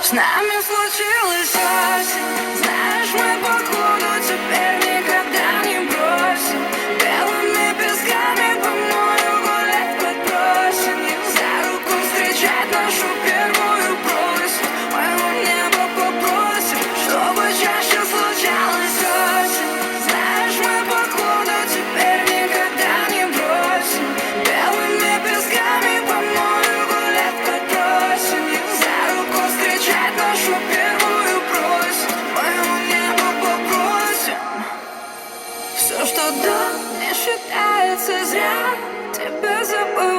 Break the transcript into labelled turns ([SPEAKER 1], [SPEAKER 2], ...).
[SPEAKER 1] С нами случилось осень. Знаешь, мы походу теперь никогда не бросим. Белыми песками по морю гулять под просенью, за руку встречать нашу первую просим. Моего неба попросим, чтобы чаще случалось осень. Знаешь, мы походу теперь никогда не бросим. Белыми песками по морю гулять под просенью, за руку встречать нашу первую просим. Моего неба попросим. Все, что до, не считается зря. Тебя забывать